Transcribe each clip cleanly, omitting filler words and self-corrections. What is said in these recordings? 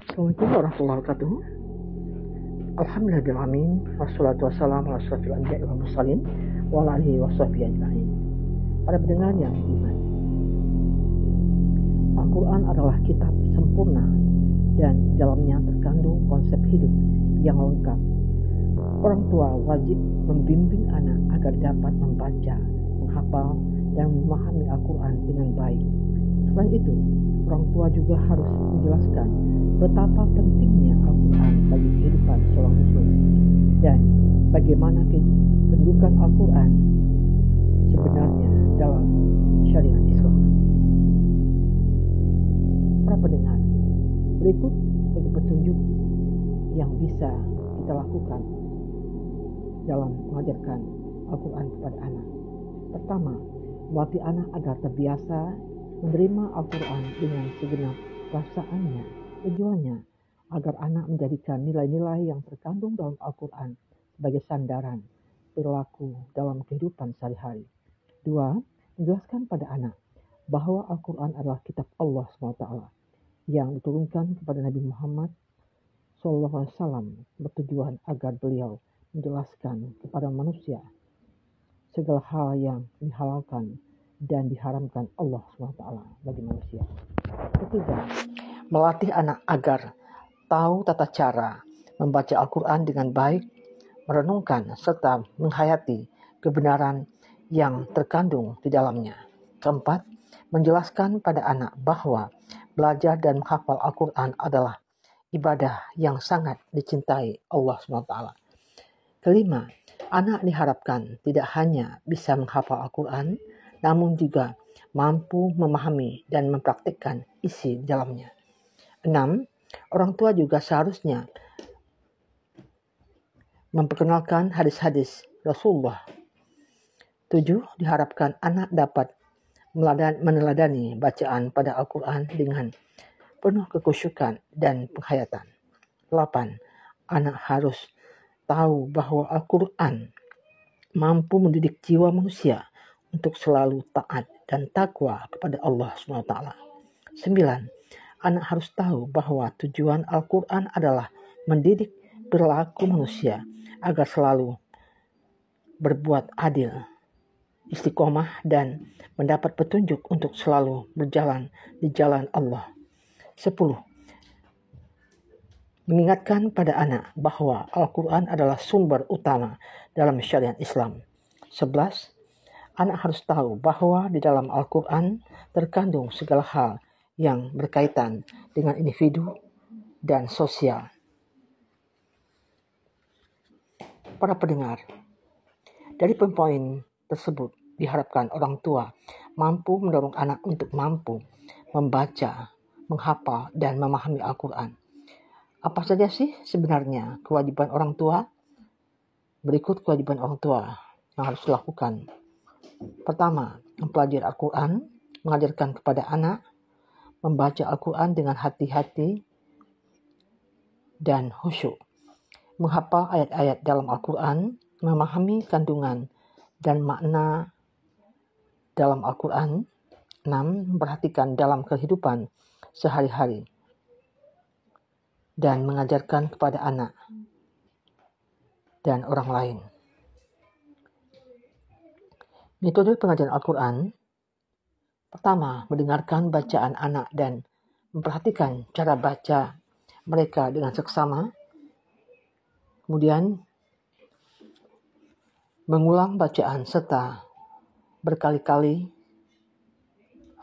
Assalamualaikum warahmatullahi wabarakatuh. Alhamdulillahirrahmanirrahim. Wassalatu wassalamu ala asyrafil anbiya'i wal mursalin wa ala alihi washabbihi ajma'in. Para pendengar yang beriman, Al-Quran adalah kitab sempurna dan di dalamnya terkandung konsep hidup yang lengkap. Orang tua wajib membimbing anak agar dapat membaca, menghafal, dan memahami Al-Quran dengan baik. Selain itu, orang tua juga harus menjelaskan betapa pentingnya Al-Quran bagi kehidupan seorang muslim dan bagaimana kedudukan Al-Quran sebenarnya dalam syariat Islam. Para pendengar, berikut sebagai petunjuk yang bisa kita lakukan dalam mengajarkan Al-Quran kepada anak. Pertama, melatih anak agar terbiasa menerima Al-Quran dengan segenap perasaannya. Tujuannya agar anak menjadikan nilai-nilai yang terkandung dalam Al-Quran sebagai sandaran perilaku dalam kehidupan sehari-hari. 2. Menjelaskan pada anak bahwa Al-Quran adalah kitab Allah SWT yang diturunkan kepada Nabi Muhammad SAW bertujuan agar beliau menjelaskan kepada manusia segala hal yang dihalalkan dan diharamkan Allah SWT bagi manusia. Ketiga, melatih anak agar tahu tata cara membaca Al-Quran dengan baik, merenungkan serta menghayati kebenaran yang terkandung di dalamnya. Keempat, menjelaskan pada anak bahwa belajar dan menghafal Al-Quran adalah ibadah yang sangat dicintai Allah SWT. Kelima, anak diharapkan tidak hanya bisa menghafal Al-Quran, namun juga mampu memahami dan mempraktikkan isi dalamnya. 6. Orang tua juga seharusnya memperkenalkan hadis-hadis Rasulullah. 7. Diharapkan anak dapat meneladani bacaan pada Al-Quran dengan penuh kekhusyukan dan penghayatan. 8. Anak harus tahu bahwa Al-Quran mampu mendidik jiwa manusia untuk selalu taat dan takwa kepada Allah SWT. 9. Anak harus tahu bahwa tujuan Al-Quran adalah mendidik perilaku manusia agar selalu berbuat adil, istiqomah, dan mendapat petunjuk untuk selalu berjalan di jalan Allah. 10. Mengingatkan pada anak bahwa Al-Quran adalah sumber utama dalam syariat Islam. 11. Anak harus tahu bahwa di dalam Al-Quran terkandung segala hal yang berkaitan dengan individu dan sosial. Para pendengar, dari poin-poin tersebut diharapkan orang tua mampu mendorong anak untuk mampu membaca, menghafal, dan memahami Al-Quran. Apa saja sih sebenarnya kewajiban orang tua? Berikut kewajiban orang tua yang harus dilakukan. Pertama, mempelajari Al-Quran, mengajarkan kepada anak, membaca Al-Quran dengan hati-hati dan khusyuk, menghafal ayat-ayat dalam Al-Quran, memahami kandungan dan makna dalam Al-Quran. 6. Memperhatikan dalam kehidupan sehari-hari dan mengajarkan kepada anak dan orang lain. Metode pengajaran Al-Quran. Pertama, mendengarkan bacaan anak dan memperhatikan cara baca mereka dengan seksama. Kemudian, mengulang bacaan serta berkali-kali.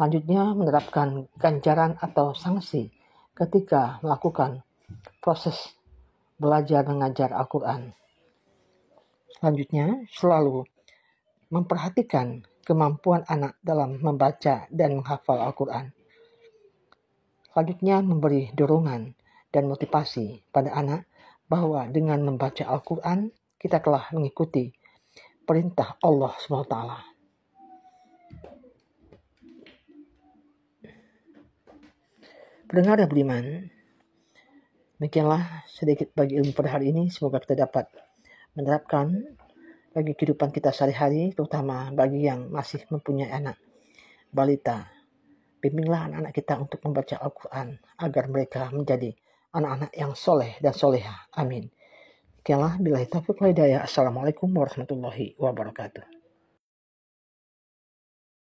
Selanjutnya, menerapkan ganjaran atau sanksi ketika melakukan proses belajar mengajar Al-Quran. Selanjutnya, selalu memperhatikan kemampuan anak dalam membaca dan menghafal Al-Quran. Selanjutnya, memberi dorongan dan motivasi pada anak bahwa dengan membaca Al-Quran, kita telah mengikuti perintah Allah SWT. Pendengar yang beriman, demikianlah sedikit bagi ilmu pada hari ini. Semoga kita dapat menerapkan bagi kehidupan kita sehari-hari, terutama bagi yang masih mempunyai anak balita. Bimbinglah anak-anak kita untuk membaca Al-Quran agar mereka menjadi anak-anak yang soleh dan soleha. Amin. Demikianlah, billahi taufiq wal hidayah. Assalamualaikum warahmatullahi wabarakatuh.